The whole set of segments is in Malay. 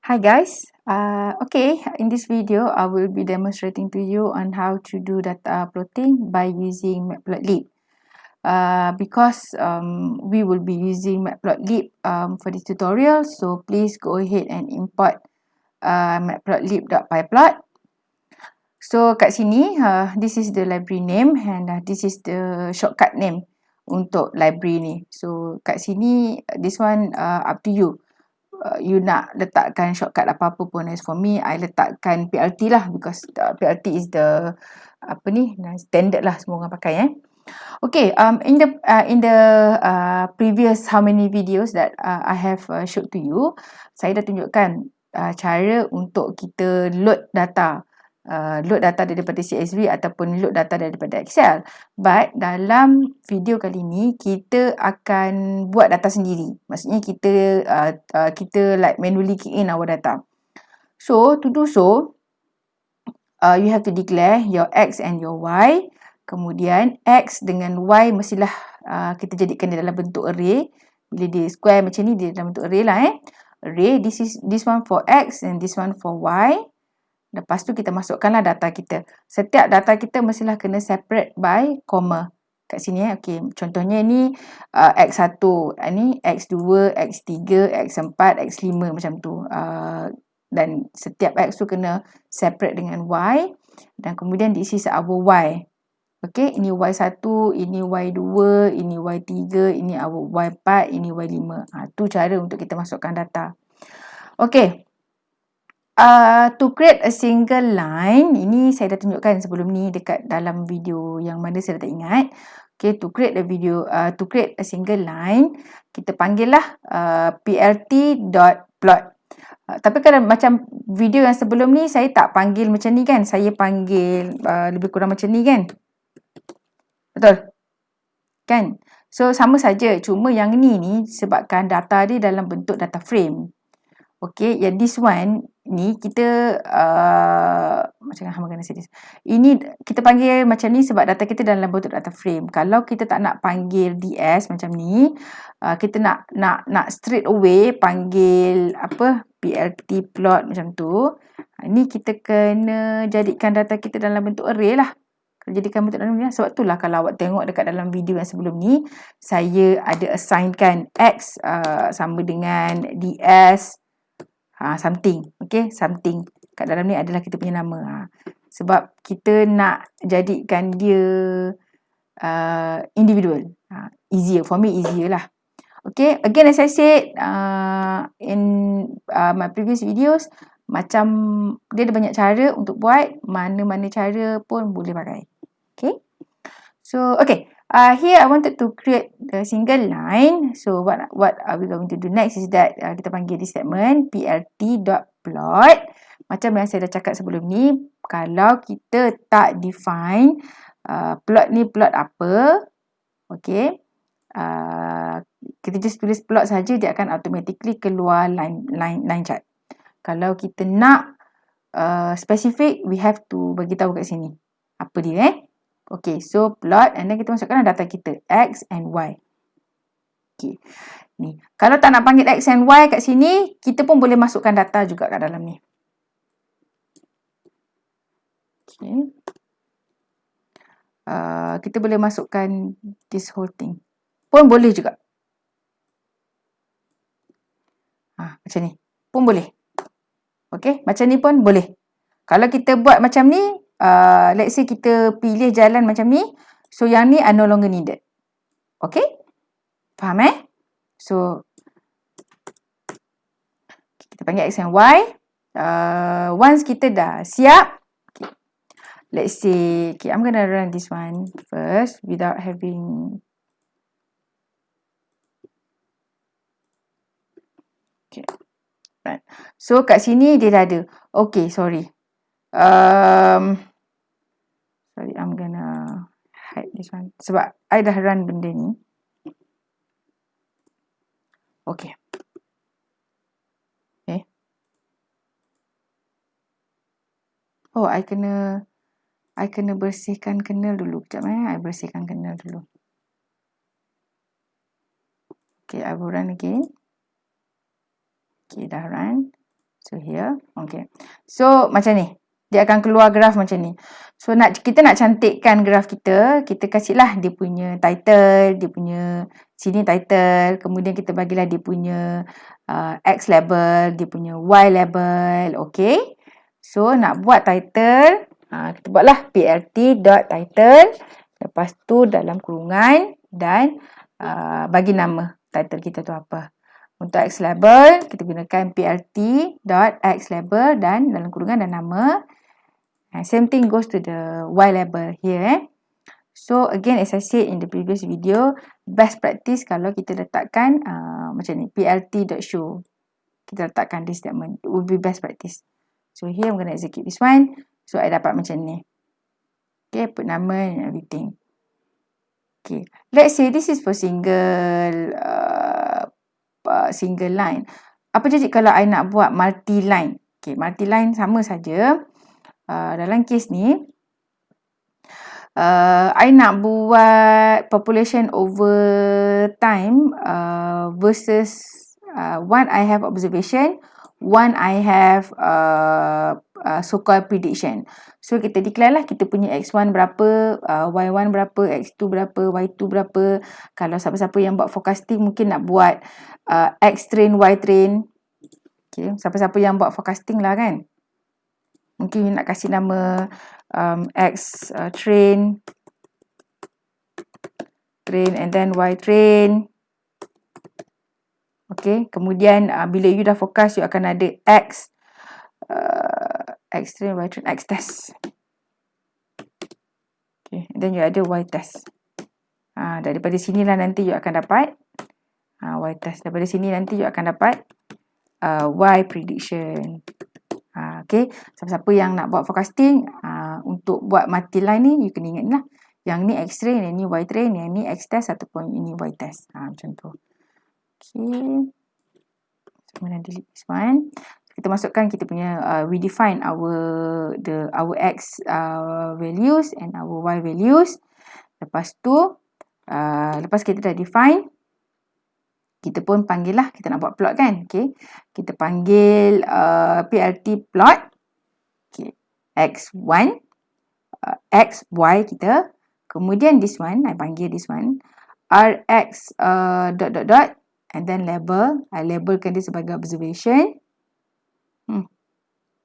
Hi guys, okay, in this video I will be demonstrating to you on how to do data plotting by using Matplotlib. Because we will be using Matplotlib for this tutorial, so please go ahead and import matplotlib.pyplot. So kat sini, this is the library name and this is the shortcut name untuk library ni. So kat sini, this one up to you. You nak letakkan shortcut apa-apa pun. As for me, I letakkan PLT lah because PLT is the standard lah semua orang pakai. Okay, in the previous how many videos that I have showed to you, saya dah tunjukkan cara untuk kita load data. Load data daripada CSV ataupun load data daripada Excel. But dalam video kali ni kita akan buat data sendiri. Maksudnya kita like manually key in our data. So to do so, you have to declare your X and your Y. Kemudian X dengan Y mestilah kita jadikan dia dalam bentuk array. Bila dia square macam ni, dia dalam bentuk array lah. Array, this one for X and this one for Y. Lepas tu kita masukkanlah data kita. Setiap data kita mestilah kena separate by comma. Kat sini okay. Contohnya ni X1, ni X2, X3, X4, X5 macam tu. Dan setiap X tu kena separate dengan Y. Dan kemudian this is our Y. Okay, ini Y1, ini Y2, ini Y3, ini our Y4, ini Y5. Tu cara untuk kita masukkan data. Okay. To create a single line, ini saya dah tunjukkan sebelum ni dekat dalam video yang mana saya tak ingat. Okay, to create a single line, kita panggil lah plt.plot. Tapi kalau macam video yang sebelum ni, saya tak panggil macam ni kan. Saya panggil lebih kurang macam ni kan. Betul? Kan? So, sama saja. Cuma yang ni sebabkan data dia dalam bentuk data frame. Okay, yang this one ni kita macam mana hamba kena serius. Ini kita panggil macam ni sebab data kita dalam bentuk data frame. Kalau kita tak nak panggil DS macam ni, kita nak straight away panggil PLT plot macam tu. Ini kita kena jadikan data kita dalam bentuk array lah. Jadikan bentuk dalam ni. Sebab itulah kalau awak tengok dekat dalam video yang sebelum ni, saya ada assignkan X sama dengan DS something. Okay, something. Kat dalam ni adalah kita punya nama. Sebab kita nak jadikan dia individual. Easier. For me, easier lah. Okay, again as I said in my previous videos, macam dia ada banyak cara untuk buat. Mana-mana cara pun boleh pakai. Okay. So, okay. Here I wanted to create the single line. So what are we going to do next is that kita panggil this statement plt.plot. Macam yang saya dah cakap sebelum ni, kalau kita tak define plot ni plot apa, okay, kita just tulis plot saja, dia akan automatically keluar line chart. Kalau kita nak specific, we have to bagi tahu kat sini apa dia Okay, so plot and then kita masukkan data kita X and Y. Okay, ni. Kalau tak nak panggil X and Y kat sini, kita pun boleh masukkan data juga kat dalam ni. Okay. Kita boleh masukkan this whole thing. Pun boleh juga. Macam ni. Pun boleh. Okay, macam ni pun boleh. Kalau kita buat macam ni, let's say kita pilih jalan macam ni, so yang ni are no longer needed. Okay? Faham So, kita panggil X and Y. Once kita dah siap, okay. Let's say, okay, I'm gonna run this one first without having... Okay. Right. So, kat sini dia dah ada. Okay, sorry. Sorry, I'm gonna hide this one. Sebab I dah run benda ni. Okay. Okay. Oh, I kena bersihkan kernel dulu. Sekejap I bersihkan kernel dulu. Okay, I will run again. Okay, dah run. So here, okay. So macam ni. Dia akan keluar graf macam ni. So kita nak cantikkan graf kita, kita kasihlah dia punya title, dia punya sini title, kemudian kita bagilah dia punya X label, dia punya Y label, okay. So nak buat title, kita buatlah plt.title, lepas tu dalam kurungan dan bagi nama title kita tu apa. Untuk X label, kita gunakan plt.xlabel dan dalam kurungan dan nama. Same thing goes to the Y label here. So again, as I said in the previous video, best practice kalau kita letakkan macam ni, plt.show. Kita letakkan this statement. It would be best practice. So here I'm going to execute this one. So I dapat macam ni. Okay, put nama and everything. Okay, let's say this is for single line. Apa jadi kalau I nak buat multi line? Okay, multi line sama saja. Dalam kes ni, I nak buat population over time versus one I have observation, one I have so-called prediction. So kita declare lah kita punya X1 berapa, Y1 berapa, X2 berapa, Y2 berapa. Kalau siapa-siapa yang buat forecasting mungkin nak buat X train, Y train. Okay, siapa-siapa yang buat forecasting lah kan. Mungkin nak kasih nama X train and then Y train. Okay, kemudian bila you dah forecast, you akan ada X train, Y train, X test. Okay, and then you ada Y test. Daripada sinilah nanti you akan dapat Y test. Daripada sini nanti you akan dapat Y prediction. Okay, siapa-siapa yang nak buat forecasting untuk buat multi line ni, you kena ingat lah. Yang ni X train, yang ni Y train, yang ni X test ataupun ini Y test. Macam tu. Okay. So, I'm going to delete this one. Kita masukkan kita punya, we define our X values and our Y values. Lepas tu, lepas kita dah define, kita pun panggil lah, kita nak buat plot kan. Okay. Kita panggil plt plot. Okay. X1, X, Y kita. Kemudian this one, I panggil this one. Rx dot and then label. I labelkan dia sebagai observation.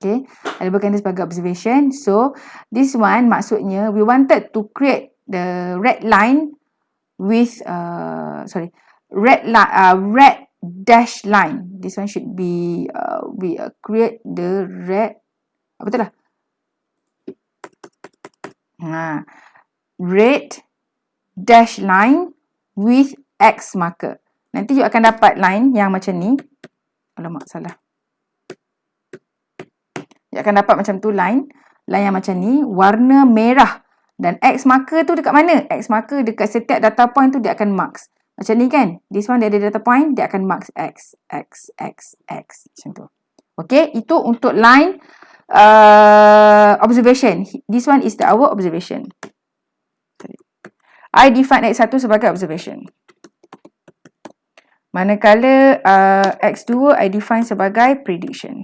Okay. I labelkan dia sebagai observation. So, this one maksudnya we wanted to create the red line with, red dash line. This one should be we create the red, betul lah, red dash line with X marker. Nanti you akan dapat line yang macam ni. Alamak, salah. You akan dapat macam tu line yang macam ni, warna merah. Dan X marker tu dekat mana? X marker dekat setiap data point tu dia akan marks. Macam ni kan? This one dia ada data point, dia akan marks X. Macam tu. Okay, itu untuk line observation. This one is our observation. I define X1 sebagai observation. Manakala X2 I define sebagai prediction.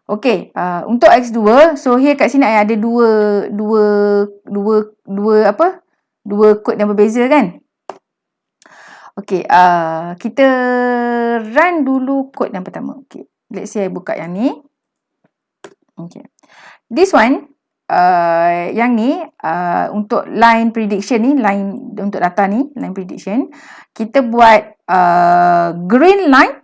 Okay, untuk X2, so here kat sini I ada dua code yang berbeza kan. Okay, kita run dulu code yang pertama. Okay, let's say I buka yang ni. Okay, this one, yang ni untuk line prediction ni, line untuk data ni, line prediction, kita buat green line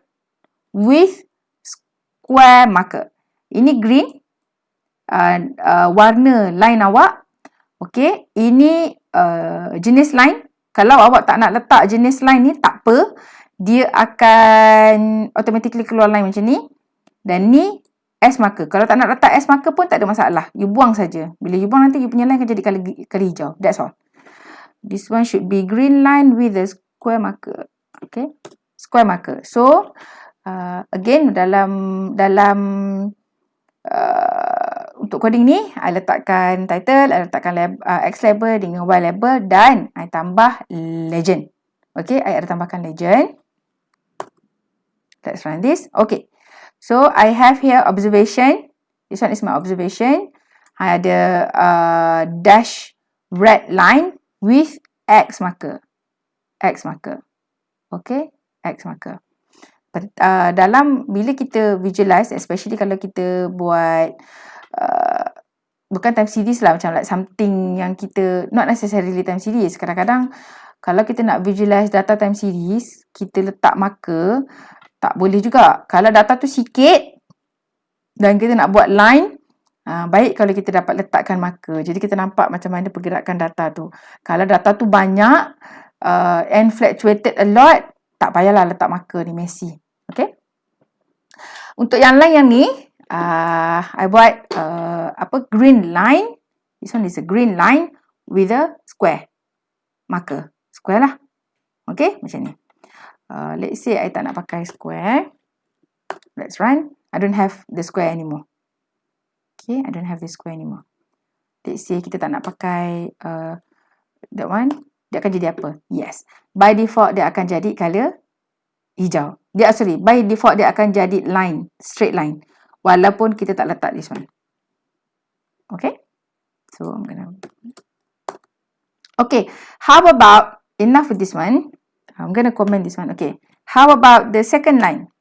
with square marker. Ini green, warna line awak. Okay, ini jenis line. Kalau awak tak nak letak jenis line ni, tak apa. Dia akan automatically keluar line macam ni. Dan ni S marker. Kalau tak nak letak S marker pun tak ada masalah. You buang saja. Bila you buang nanti you punya line akan jadi colour hijau. That's all. This one should be green line with a square marker. Okay, square marker. So again dalam untuk coding ni, I letakkan title, I letakkan X label dengan Y label dan I tambah legend. Okay, I ada tambahkan legend. Let's run this. Okay. So I have here observation. This one is my observation. I ada dash red line with X marker. X marker. Okay. X marker. Dalam bila kita visualize, especially kalau kita buat bukan time series lah, macam like something yang kita not necessarily time series. Kadang-kadang kalau kita nak visualize data time series, kita letak marker, tak boleh juga. Kalau data tu sikit dan kita nak buat line, baik kalau kita dapat letakkan marker. Jadi kita nampak macam mana pergerakan data tu. Kalau data tu banyak and fluctuated a lot, tak payahlah letak marker ni, messy. Okay. Untuk yang lain yang ni, I buat green line. This one is a green line with a square marker. Square lah. Okay, macam ni. Let's say I tak nak pakai square. Let's run. I don't have the square anymore. Okay, I don't have the square anymore. Let's say kita tak nak pakai that one. Dia akan jadi apa? Yes. By default, dia akan jadi color hijau. By default, dia akan jadi line. Straight line. Walaupun kita tak letak this one. Okay. So, I'm gonna... Okay. How about... Enough with this one. I'm gonna comment this one. Okay. How about the second line?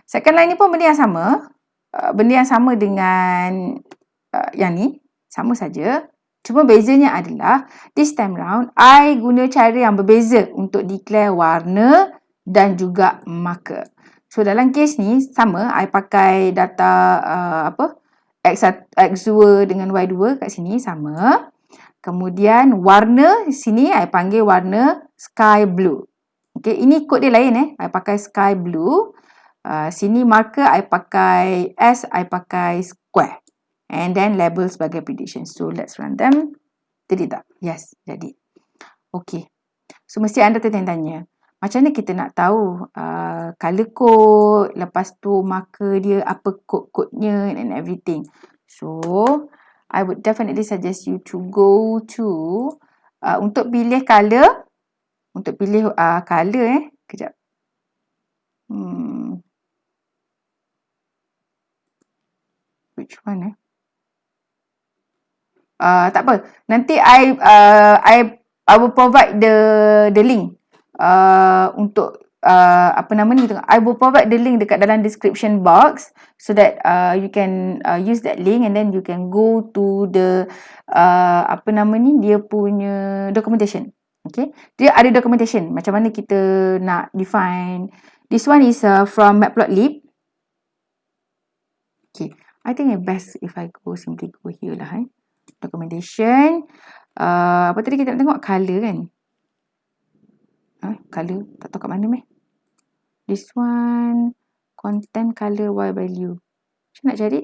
Second line ni pun benda yang sama. Benda yang sama dengan yang ni. Sama saja. Cuma bezanya adalah, this time round, I guna cara yang berbeza untuk declare warna dan juga marker. So, dalam case ni, sama. I pakai data X2 dengan Y2 kat sini, sama. Kemudian, warna sini, I panggil warna sky blue. Okay, ini kod dia lain I pakai sky blue. Sini marker, I pakai S, I pakai square. And then label sebagai prediction. So, let's run them. Jadi tak? Yes, jadi. Okay. So, mesti anda tertanya-tanya. Macam mana kita nak tahu color code, lepas tu marker dia, apa kod-kodnya and everything. So, I would definitely suggest you to go to, untuk pilih color, kejap. Which one tak apa. Nanti I will provide the link untuk apa nama ni, I will provide the link dekat dalam description box so that you can use that link and then you can go to the apa nama ni, dia punya documentation. Okay, dia ada documentation macam mana kita nak define. This one is from Matplotlib. Okay, I think it's best if I simply go here lah. Documentation. Apa tadi kita nak tengok? Color kan? Color. Tak tahu kat mana meh. This one. Content color Y value. Macam nak cari?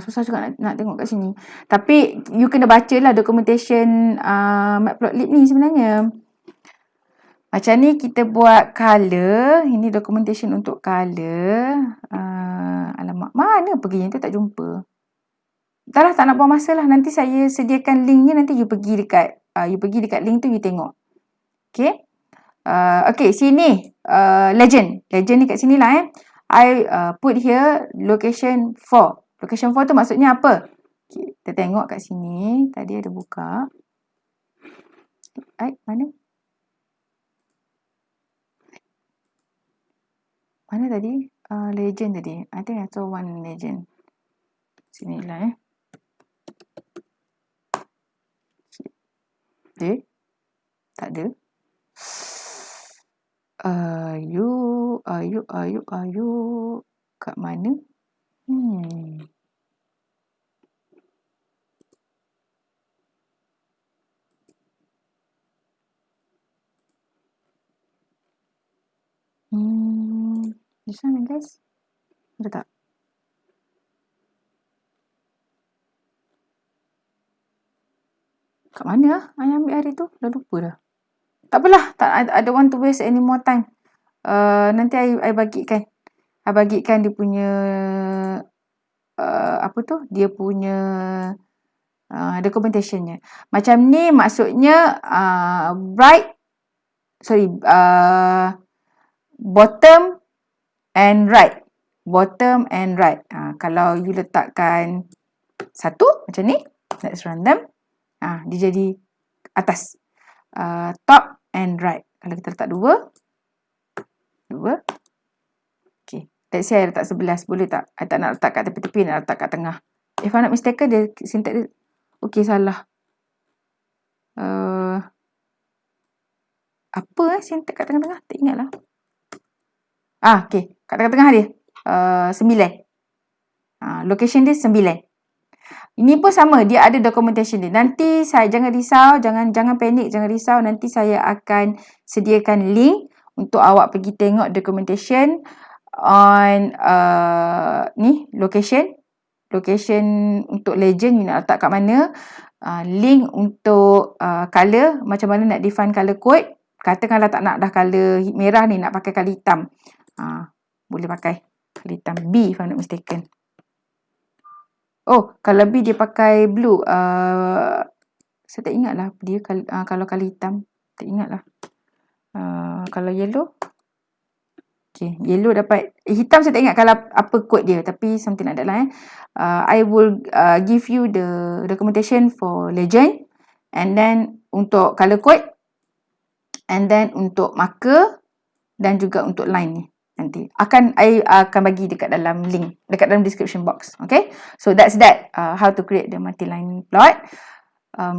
Susah juga nak tengok kat sini. Tapi, you kena baca lah documentation Matplotlib ni sebenarnya. Macam ni kita buat color. Ini documentation untuk color. Alamak. Mana pergi? Yang tu tak jumpa. Dah lah, tak nak buang masa lah. Nanti saya sediakan link ni. Nanti you pergi dekat link tu, you tengok. Okay. Okay, sini. Legend. Legend ni kat sini lah I put here location 4. Location 4 tu maksudnya apa? Okay, kita tengok kat sini. Tadi ada buka. Mana? Mana tadi? Legend tadi. I think I saw one legend. Sini lah tak ada. Ayu kat mana? This one guys. Ada tak? Kat mana lah I ambil hari tu? Dah lupa dah. Tak apalah. I don't want to waste any more time. Nanti I bagikan. I bagikan dia punya apa tu? Dia punya documentationnya. Macam ni maksudnya bright. Sorry. bottom and right. Bottom and right. Kalau you letakkan satu macam ni, let's run them. Dia jadi atas. Top and right. Kalau kita letak dua. Okay. Let's say I letak 11. Boleh tak? I tak nak letak kat tepi-tepi, nak letak kat tengah. If I'm not mistaken, dia syntax dia. Okay, salah. Apa syntax kat tengah-tengah? Tak ingat lah. Okay. Kat tengah-tengah dia. 9. Location dia 9. Ini pun sama, dia ada documentation dia. Nanti saya jangan risau, jangan panik, jangan risau. Nanti saya akan sediakan link untuk awak pergi tengok documentation on ni location untuk legend you nak letak kat mana. Link untuk color, macam mana nak define color code. Katakanlah tak nak dah color merah ni, nak pakai color hitam. Boleh pakai color hitam B if I'm not mistaken. Oh, kalau B dia pakai blue. Saya tak ingat lah dia kalau color hitam. Tak ingat lah. Kalau yellow. Okay, yellow dapat. Hitam saya tak ingat kalau apa kod dia. Tapi something like that lah. I will give you the documentation for legend. And then untuk color code. And then untuk marker. Dan juga untuk line ni. Nanti I akan bagi dekat dalam link, dekat dalam description box. Okay, so that's that, how to create the multi-line plot.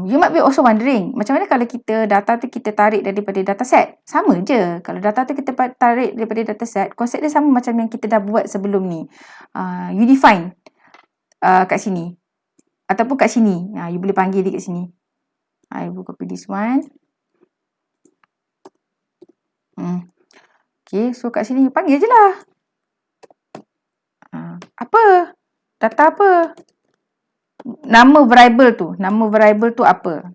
You might be also wondering, macam mana kalau kita data tu kita tarik daripada dataset? Sama je. Kalau data tu kita tarik daripada dataset, konsep dia sama macam yang kita dah buat sebelum ni. You define kat sini ataupun kat sini. You boleh panggil dia kat sini. I will copy this one. Okay, so kat sini panggil je lah. Apa? Data apa? Nama variable tu apa?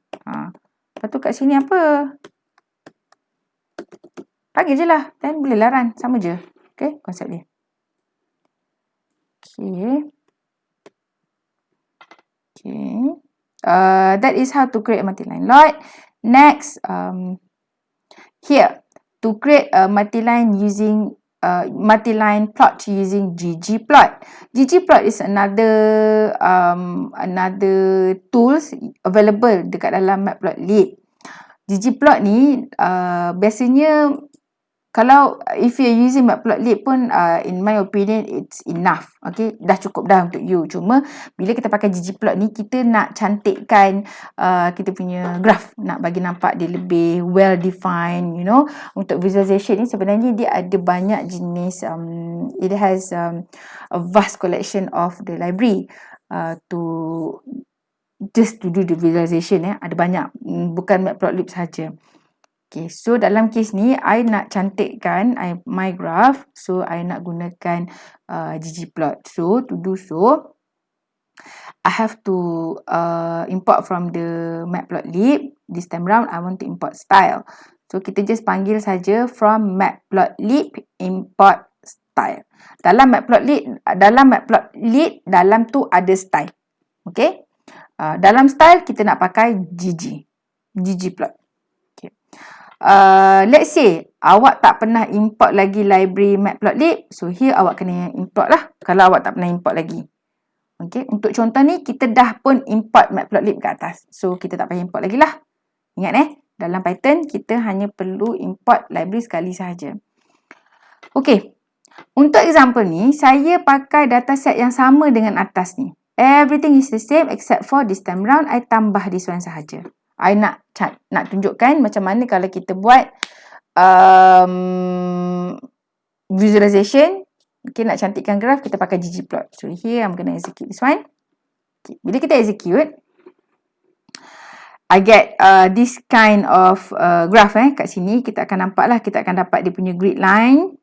Lepas tu kat sini apa? Panggil je lah. Dan boleh lah run. Sama je. Okay, konsep dia. Okay. That is how to create a multi-line plot. Next, here. To create a multi-line plot using ggplot. ggplot is another tools available dekat dalam Matplotlib. ggplot ni biasanya kalau if you're using Matplotlib pun in my opinion it's enough. Okay, dah cukup dah untuk you. Cuma bila kita pakai ggplot ni, kita nak cantikkan kita punya graph, nak bagi nampak dia lebih well defined, you know. Untuk visualization ni sebenarnya dia ada banyak jenis, it has a vast collection of the library to just to do the visualization. Ada banyak, bukan Matplotlib saja. Okay, so dalam kes ni, I nak cantikkan my graph. So, I nak gunakan ggplot. So, to do so, I have to import from the Matplotlib. This time round, I want to import style. So, kita just panggil saja from Matplotlib import style. Dalam Matplotlib, dalam tu ada style. Okay. Dalam style, kita nak pakai ggplot. Let's say awak tak pernah import lagi library Matplotlib. So here awak kena import lah kalau awak tak pernah import lagi. Okay, untuk contoh ni kita dah pun import Matplotlib ke atas. So kita tak payah import lagi lah. Ingat dalam Python kita hanya perlu import library sekali sahaja. Okay, untuk example ni saya pakai dataset yang sama dengan atas ni. Everything is the same except for this time round I tambah this one sahaja. I nak tunjukkan macam mana kalau kita buat visualization. Okay, nak cantikkan graph, kita pakai ggplot. So here I'm going to execute this one. Okay, bila kita execute, I get this kind of graph. Kat sini kita akan nampak lah, kita akan dapat dia punya grid line.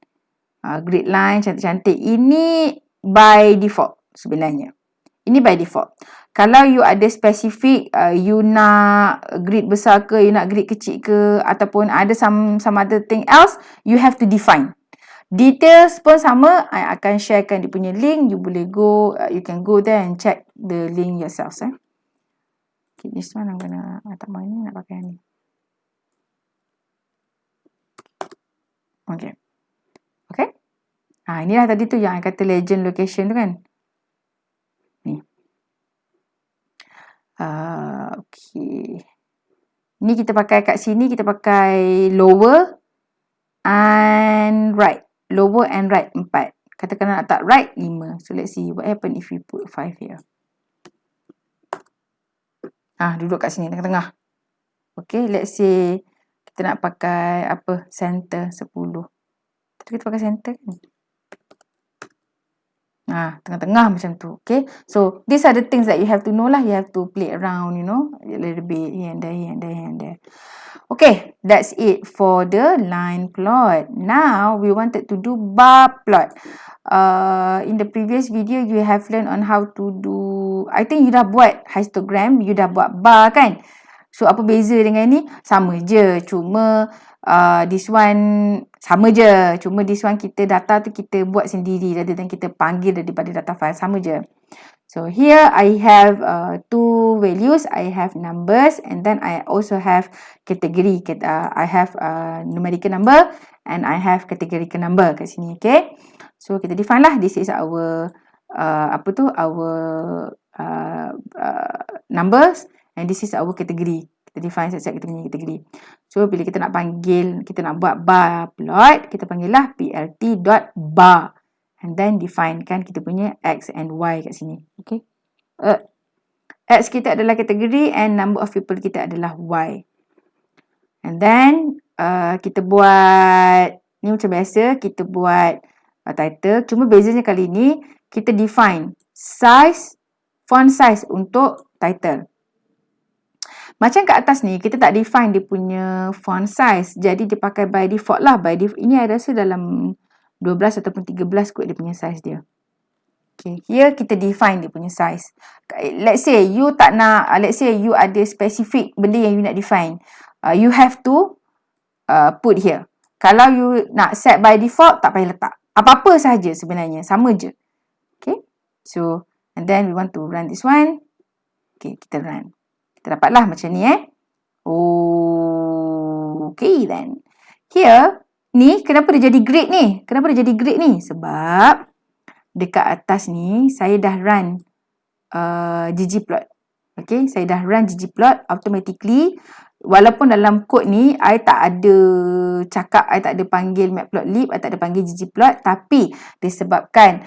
Grid line cantik-cantik. Ini by default sebenarnya. Ini by default. Kalau you ada spesifik, you nak grid besar ke, you nak grid kecil ke, ataupun ada some other thing else, you have to define. Details pun sama, I akan sharekan dia punya link. You boleh go, you can go there and check the link yourself. Okay, this one I'm gonna, tak mahu ni, nak pakai ni. Okay. Inilah tadi tu yang I kata legend location tu kan. Ni. Okay. Ni kita pakai kat sini, kita pakai lower and right. Lower and right 4. Katakanlah nak tak right 5. So let's see what happen if we put 5 here. Duduk kat sini tengah-tengah. Okay, let's say kita nak pakai apa? Center 10. Tadi kita pakai center kan? Tengah-tengah macam tu. Okay, so these are the things that you have to know lah. You have to play around, you know, a little bit here and there, here and there, here and there. Okay, that's it for the line plot. Now we wanted to do bar plot. In the previous video you have learned on how to do, I think you dah buat histogram, you dah buat bar kan? So apa beza dengan ni? Sama je, cuma this one sama je, cuma this one kita data tu kita buat sendiri rather than kita panggil daripada data file, sama je. So here I have two values, I have numbers and then I also have category. I have numerical number and I have categorical number kat sini, okay? So kita define lah, this is our numbers and this is our category. Kita define siap-siap kita punya kategori. So bila kita nak panggil, kita nak buat bar plot, kita panggil lah plt.bar. And then define kan kita punya X and Y kat sini. Okay. X kita adalah kategori and number of people kita adalah Y. And then kita buat, ni macam biasa, kita buat title. Cuma bezanya kali ni, kita define size, font size untuk title. Macam kat atas ni, kita tak define dia punya font size. Jadi dia pakai by default lah. Ini I rasa dalam 12 ataupun 13 kot dia punya size dia. Okay, here kita define dia punya size. Let's say you tak nak, let's say you ada specific benda yang you nak define. You have to put here. Kalau you nak set by default, tak payah letak. Apa-apa sahaja sebenarnya, sama je. Okay, so and then we want to run this one. Okay, kita run. Kita dapatlah macam ni okay then. Here, ni kenapa dia jadi grid ni? Kenapa dia jadi grid ni? Sebab dekat atas ni saya dah run ggplot. Okay, saya dah run ggplot automatically. Walaupun dalam kod ni I tak ada cakap, I tak ada panggil matplotlib, I tak ada panggil ggplot, tapi disebabkan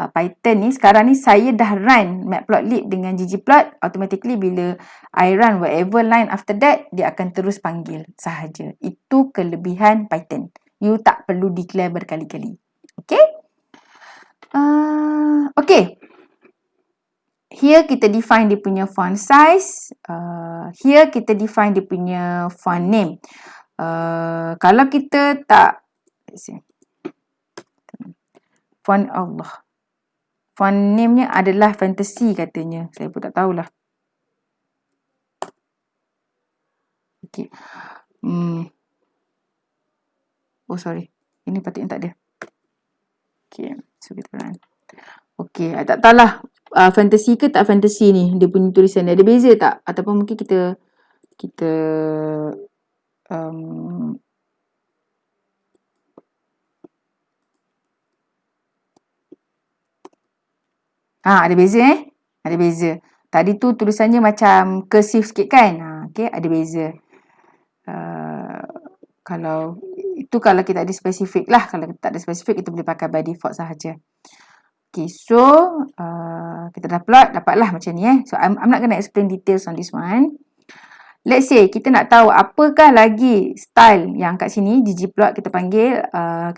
Python ni sekarang ni saya dah run matplotlib dengan ggplot, automatically bila I run whatever line after that, dia akan terus panggil sahaja. Itu kelebihan Python. You tak perlu declare berkali-kali. Okay? Okay. Here kita define dia punya font size. Here kita define dia punya font name. Kalau kita tak, font name-nya adalah fantasy katanya. Saya pun tak tahulah. Okay. Oh sorry. Ini patutnya tak ada. Okay. So kita run. Okay. I tak tahulah. Fantasy ke tak fantasy ni, dia punya tulisan dia ada beza tak, ataupun mungkin kita ada beza ada beza. Tadi tu tulisannya macam cursive sikit kan. Okay, ada beza. Kalau kita ada spesifik lah, kalau kita tak ada spesifik kita boleh pakai by default sahaja. Okay, so kita dah plot, dapatlah macam ni So I'm not gonna explain details on this one. Let's say kita nak tahu apakah lagi style yang kat sini, ggplot kita panggil,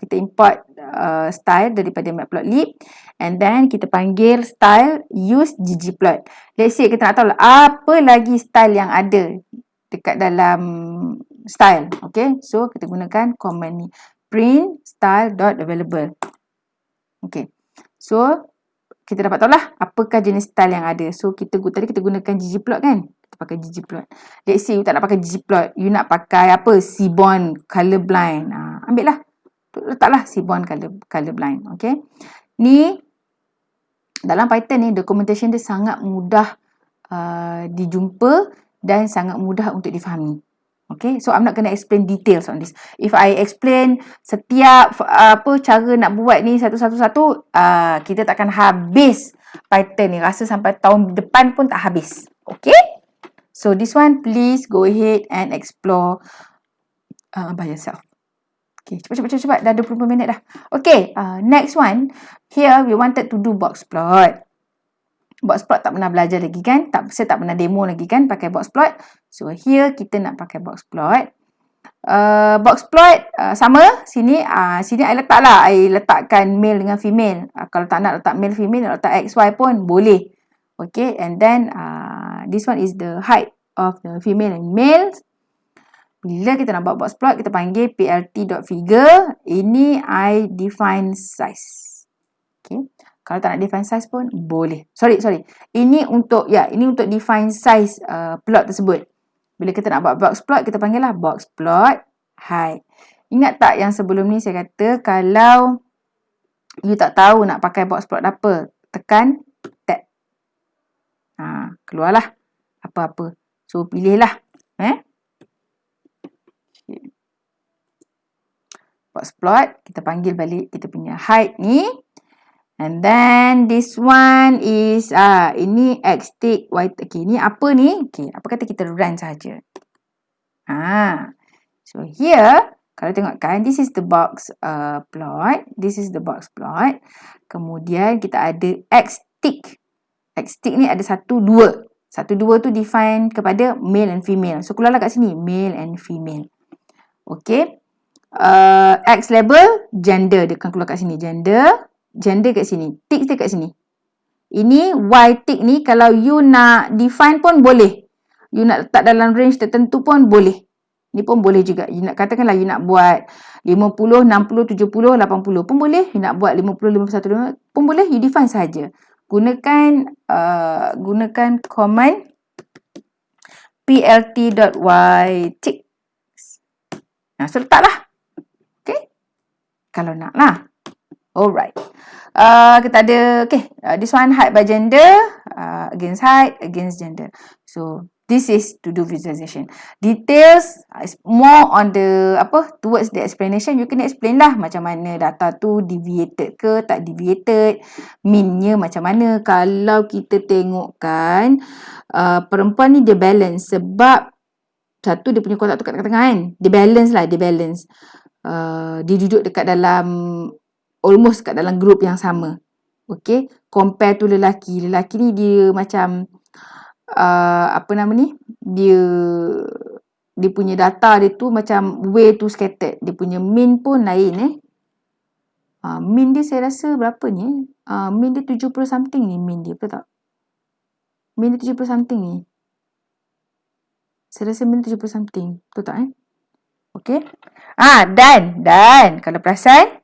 kita import style daripada matplotlib and then kita panggil style use ggplot. Let's say kita nak tahu apa lagi style yang ada dekat dalam style. Okay, so kita gunakan command ni, print style.available. Okay. So, kita dapat tahulah apakah jenis style yang ada. So, tadi kita gunakan ggplot kan? Kita pakai ggplot. Let's say you tak nak pakai ggplot. You nak pakai apa? Seaborn colorblind. Ambil lah. Letaklah Seaborn colorblind. Okay. Ni, dalam Python ni, documentation dia sangat mudah dijumpa dan sangat mudah untuk difahami. Okay, so I'm not going to explain details on this. If I explain setiap cara nak buat ni satu-satu, kita takkan habis Python ni. Rasa sampai tahun depan pun tak habis. Okay? So this one, please go ahead and explore by yourself. Okay, cepat. Dah 20 minit dah. Okay, next one. Here, we wanted to do box plot. Box plot tak pernah belajar lagi kan? Saya tak pernah demo lagi kan pakai box plot. So, here kita nak pakai box plot. Box plot sama. Sini I letakkan male dengan female. Kalau tak nak letak male, female, nak letak XY pun boleh. Okay, and then this one is the height of the female and male. Bila kita nak buat box plot, kita panggil plt.figure. Ini I define size. Okay. Kalau tak nak define size pun boleh. Sorry. Ini untuk define size plot tersebut. Bila kita nak buat box plot, kita panggil lah box plot height. Ingat tak yang sebelum ni saya kata kalau you tak tahu nak pakai box plot apa, tekan tab. Keluarlah apa-apa. So pilihlah. Box plot, kita panggil balik kita punya height ni. And then this one is ini X tick Y tick. Okay, ni apa ni? Okay, apa kata kita run saja. So here kalau tengok kan, this is the box plot. This is the box plot. Kemudian kita ada X tick. X tick ni ada 1 2. 1 2 tu define kepada male and female. So keluarlah kat sini male and female. Okay. X label gender, dia akan keluar kat sini gender kat sini, tick dia kat sini. Ini Y tick ni kalau you nak define pun boleh, you nak letak dalam range tertentu pun boleh, ni pun boleh juga. You nak katakanlah you nak buat 50, 60, 70, 80 pun boleh, you nak buat 50, 51 pun boleh, you define saja. Gunakan command plt.ytick. So letaklah. Kalau nak lah. Alright. Kita ada, this one height by gender, against height, against gender. So, this is to do visualization. Details is more on the, towards the explanation. You can explain lah macam mana data tu deviated ke, tak deviated. Mean-nya macam mana. Kalau kita tengokkan, perempuan ni dia balance. Sebab, satu dia punya kotak tu kat tengah kan. Dia balance. Dia duduk dekat dalam almost kat dalam group yang sama. Okay, compare tu lelaki ni dia macam dia punya data dia tu macam way too scattered. Dia punya mean pun lain mean dia saya rasa berapa ni mean dia 70 something ni, mean dia betul tak? Mean dia 70 something ni, saya rasa mean 70 something, betul tak Okay. Dan kalau perasan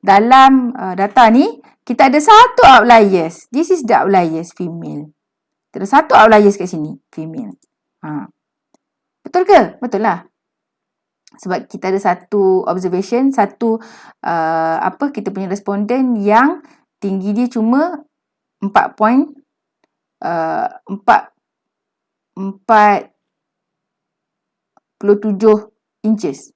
dalam data ni kita ada satu outliers. This is the outliers female. Kita ada satu outliers kat sini female. Betul ke? Betul lah. Sebab kita ada satu observation, satu kita punya responden yang tinggi dia cuma 4.47 inches.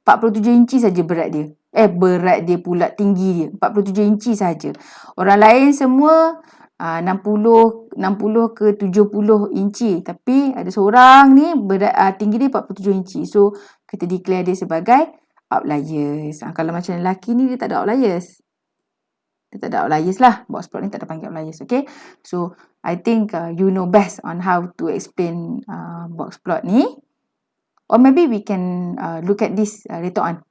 47 inci saja berat dia. Berat dia pula, tinggi dia 47 inci saja. Orang lain semua 60 ke 70 inci. Tapi ada seorang ni berat tinggi dia 47 inci. So kita declare dia sebagai outliers. Kalau macam lelaki ni dia tak ada outliers. Dia tak ada outliers lah. Box plot ni tak ada panggil outliers. Okay. So I think you know best on how to explain box plot ni. Or maybe we can look at this later on.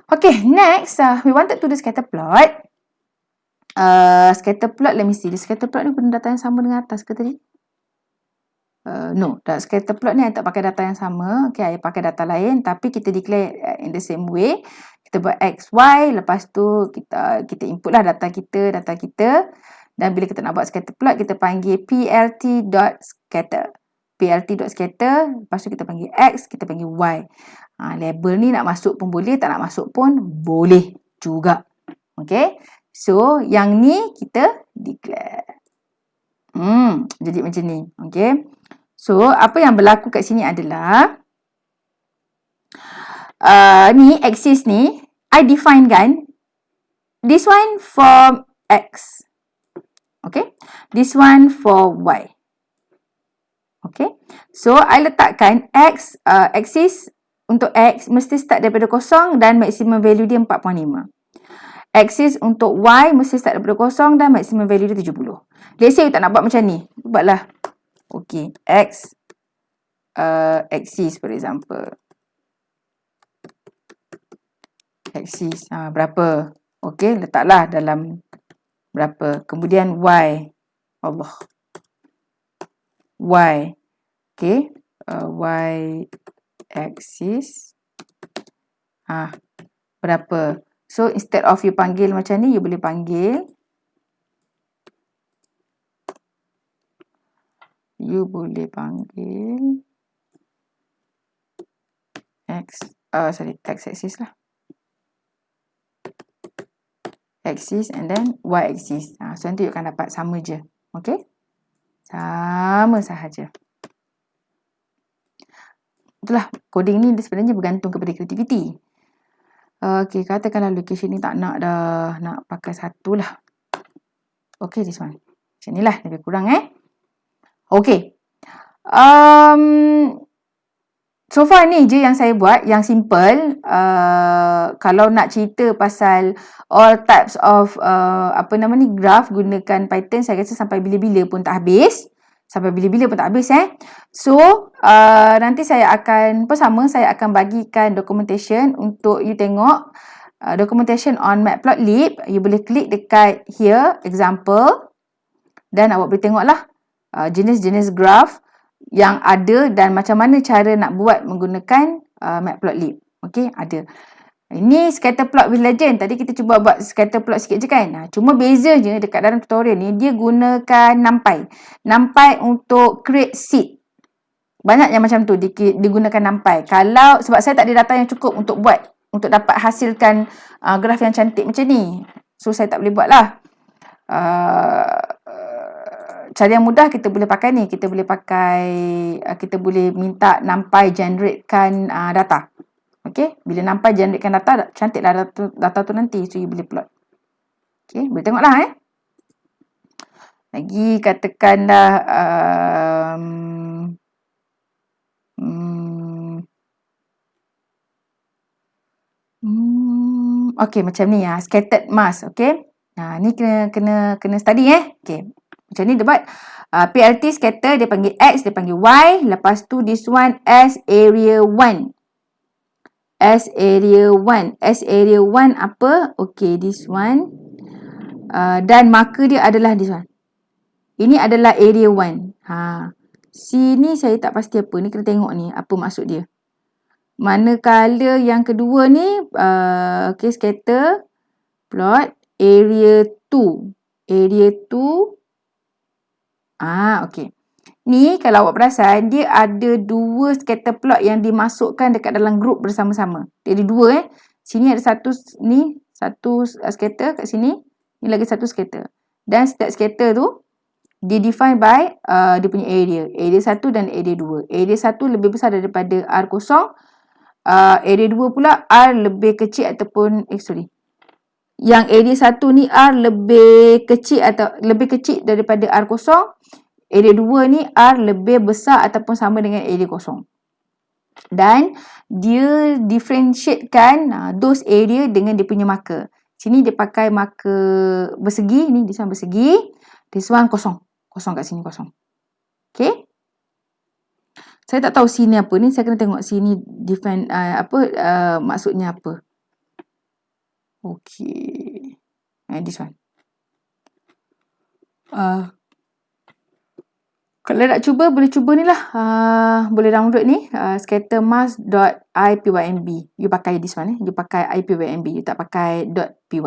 Okay, next we wanted to do scatter plot. Scatter plot, let me see. The scatter plot ni guna data yang sama dengan atas ke tadi? No, scatter plot ni I tak pakai data yang sama. Okay, I pakai data lain. Tapi kita declare in the same way. Kita buat X, Y. Lepas tu kita input lah data kita. Dan bila kita nak buat scatter plot, kita panggil plt.scatter. plt.scatter, lepas tu kita panggil X, kita panggil Y. Label ni nak masuk pun boleh, tak nak masuk pun boleh juga. Okay. So, yang ni kita declare. Jadi macam ni. Okay. So, apa yang berlaku kat sini adalah ni axis ni I define kan this one for X. Okay. This one for Y. Okay. So, I letakkan X, axis untuk X mesti start daripada kosong dan maximum value dia 4.5. Axis untuk Y mesti start daripada kosong dan maximum value dia 70. Let's say you tak nak buat macam ni. Buatlah. Okay. X, axis for example. Axis, berapa? Okay, letaklah dalam berapa. Kemudian Y. Allah. Y. Okay. Y axis. Berapa? So, instead of you panggil macam ni, you boleh panggil. X axis lah. Axis and then Y axis. So, nanti you akan dapat sama je. Okay? Sama sahaja. Itulah, coding ni sebenarnya bergantung kepada kreativiti. Okay, katakanlah location ni tak nak dah. Nak pakai satu lah. Okay, this one. Macam ni lah, lebih kurang Okay. So far ni je yang saya buat, yang simple. Kalau nak cerita pasal all types of graph gunakan Python, saya rasa sampai bila-bila pun tak habis. So, nanti saya akan bagikan documentation untuk you tengok. Documentation on Matplotlib. You boleh klik dekat here, example. Dan awak boleh tengoklah jenis-jenis graph yang ada dan macam mana cara nak buat menggunakan Matplotlib. Okay, ada. Ini scatterplot with legend. Tadi kita cuba buat scatterplot sikit je kan. Cuma beza je dekat dalam tutorial ni, dia gunakan NumPy. NumPy untuk create seed. Banyak yang macam tu digunakan NumPy. Sebab saya tak ada data yang cukup untuk dapat hasilkan graf yang cantik macam ni. So, saya tak boleh buat lah. Cara yang mudah kita boleh pakai ni. Kita boleh minta NumPy generatekan data. Okay. Bila NumPy generatekan data, cantiklah data tu nanti. So, you boleh plot. Okay. Boleh tengoklah Lagi katakanlah okay, macam ni scattered mass. Okay. Ni kena study Okay. Macam ni dia buat. PLT scatter, dia panggil X, dia panggil Y. Lepas tu this one S area 1. S area 1 apa? Okay, this one. Dan marker dia adalah this one. Ini adalah area 1. Sini saya tak pasti apa. Ni kena tengok ni. Apa maksud dia. Manakala yang kedua ni. Okay, scatter. Plot. Area 2. Area 2. Okay. Ni kalau awak perasan, dia ada dua scatter plot yang dimasukkan dekat dalam group bersama-sama. Dia ada dua Sini ada satu scatter kat sini. Ni lagi satu scatter. Dan setiap scatter tu dia define by dia punya area. Area 1 dan area 2. Area 1 lebih besar daripada R0. Area 2 pula R lebih kecil ataupun yang area 1 ni R lebih kecil daripada R0. Area 2 ni R lebih besar ataupun sama dengan area 0. Dan dia differentiatekan those area dengan dia punya marker. Sini dia pakai marker bersegi. Ni this one bersegi. This one kosong. Kosong kat sini kosong. Okay. Saya tak tahu sini apa ni. Saya kena tengok sini define maksudnya apa. Okay. This one. Kalau nak cuba, boleh cuba ni lah. Boleh download ni. Scattermass.ipynb. You pakai this one. You pakai ipynb. You tak pakai .py.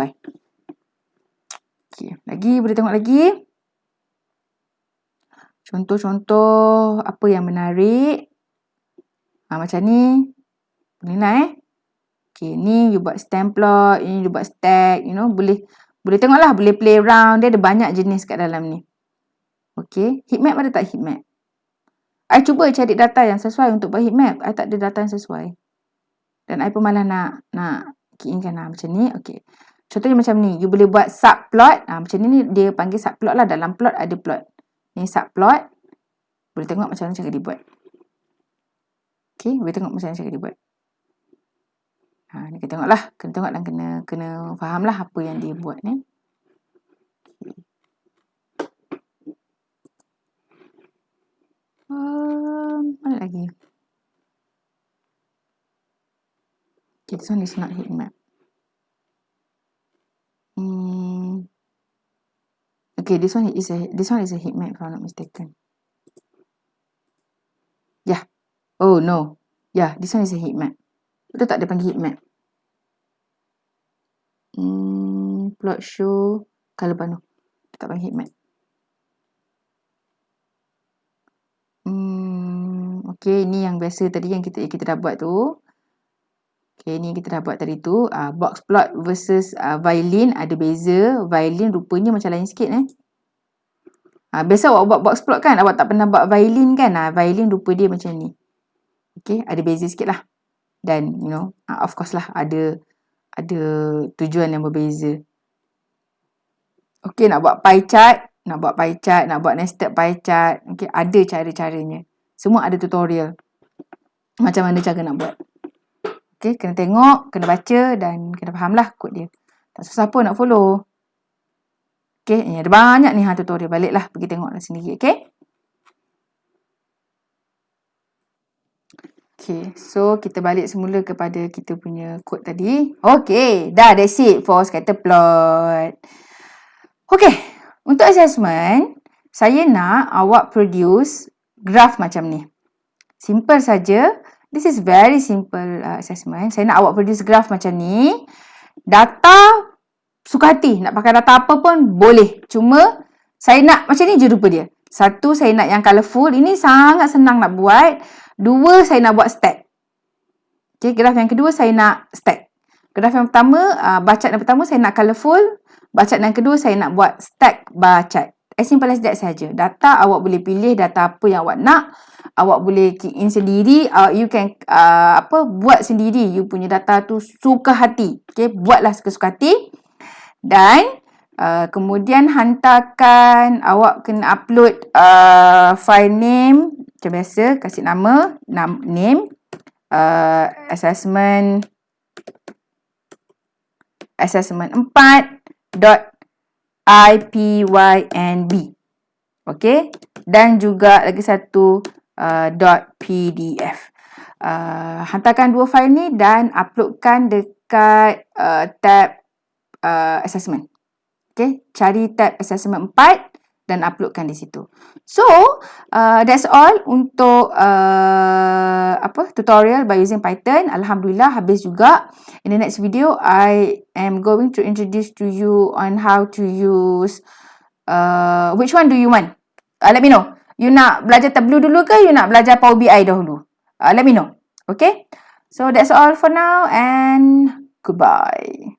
Okay. Lagi, boleh tengok lagi. Contoh-contoh apa yang menarik. Macam ni. Boleh nak Okay, ni you buat stem plot. Ini you buat stack. Boleh tengok lah. Boleh play around. Dia ada banyak jenis kat dalam ni. Okay. Heatmap ada tak heatmap? I cuba cari data yang sesuai untuk buat heat map. I tak ada data yang sesuai. Dan I pun malah nak key in kan macam ni. Okay. Contohnya macam ni. You boleh buat subplot. Macam ni dia panggil subplot lah. Dalam plot ada plot. Ni subplot. Boleh tengok macam mana cara dia buat. Okay. Boleh tengok macam mana cara dia buat. Ni kita tengok lah. Kena tengok dan kena faham lah apa yang dia buat ni. Mana lagi? Okay, this one is not heat map. Okay, this one is a heat map if I'm not mistaken. Yeah. Oh no. Yeah, this one is a heat map. Betul tak dia panggil heat map? Plot show color bar no. Dia tak panggil heat map. Okay, ni yang biasa tadi yang kita dah buat tu. Okay, ni kita dah buat tadi tu. Box plot versus violin ada beza. Violin rupanya macam lain sikit biasa awak buat box plot kan? Awak tak pernah buat violin kan? Violin rupa dia macam ni. Okay, ada beza sikit lah. Dan, you know, of course lah ada tujuan yang berbeza. Okay, nak buat pie chart, nak buat nested pie chart. Okay, ada cara-caranya. Semua ada tutorial. Macam mana cara nak buat. Okay, kena tengok, kena baca dan kena faham lah kod dia. Tak susah pun nak follow. Okay, ada banyak ni tutorial. Baliklah, pergi tengok lah sendiri. Okay. Okay, so kita balik semula kepada kita punya kod tadi. Okay, dah that's it for scatter plot. Okay, untuk assessment, saya nak awak produce graph macam ni. Simple saja. This is very simple assessment. Saya nak awak produce graph macam ni. Data, suka hati. Nak pakai data apa pun boleh. Cuma, saya nak macam ni je rupa dia. Satu, saya nak yang colourful. Ini sangat senang nak buat. Dua, saya nak buat stack. Okay, graf yang kedua, saya nak stack. Graf yang pertama, bar chart yang pertama, saya nak colourful. Bar chart yang kedua, saya nak buat stack bar chart. As simple as that saja. Data, awak boleh pilih data apa yang awak nak. Awak boleh key in sendiri. You can buat sendiri. You punya data tu suka hati. Okay, buatlah suka hati. Dan kemudian hantarkan, awak kena upload file name. Macam biasa, kasih nama, name, assessment 4.ipynb. Okay. Dan juga lagi satu .pdf. Hantarkan dua file ni dan uploadkan dekat tab assessment. Okay. Cari tab assessment 4 dan uploadkan di situ. So, that's all untuk tutorial by using Python. Alhamdulillah habis juga. In the next video, I am going to introduce to you on how to use which one do you want? Let me know. You nak belajar Tableau dulu ke you nak belajar Power BI dahulu? Let me know. Okay? So, that's all for now and goodbye.